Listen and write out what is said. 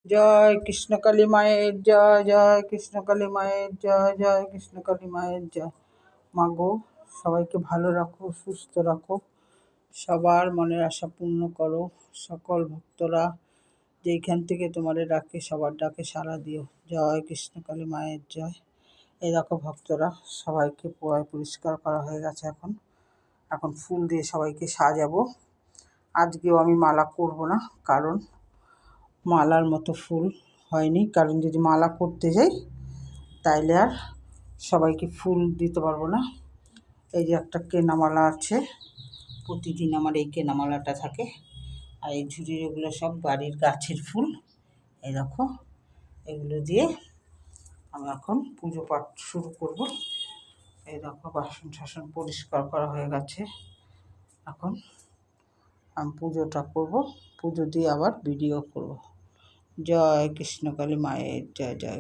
জয় কৃষ্ণকালী মায়ের জয়, জয় কৃষ্ণকালী মায়ের জয়, জয় কৃষ্ণকালী মায়ের জয়। মাগো, সবাইকে ভালো রাখো, সুস্থ রাখো, সবার মনের আশা পূর্ণ করো। সকল ভক্তরা যেইখান থেকে তোমাদের ডাকে, সবার ডাকে সাড়া দিও। জয় কৃষ্ণকালী মায়ের জয়। এই দেখো ভক্তরা, সবাইকে পরিষ্কার করা হয়ে গেছে। এখন ফুল দিয়ে সবাইকে সাজাবো। আজকেও আমি মালা করব না, কারণ মালার মতো ফুল হয়নি। কারণ যদি মালা করতে যাই তাইলে আর সবাইকে ফুল দিতে পারবো না। এই যে একটা কেনা মালা আছে, প্রতিদিন আমার এই কেনা মালাটা থাকে। আর এই ঝুড়ির এগুলো সব বাড়ির গাছের ফুল। এই দেখো, এগুলো দিয়ে আমি এখন পুজো পাঠ শুরু করব। এই দেখো, বাসন টাসন পরিষ্কার করা হয়ে গেছে। এখন আমি পুজোটা করব, পুজো দিয়ে আবার ভিডিও করব। জয় কৃষ্ণকালী মায়ের জয়, জয়।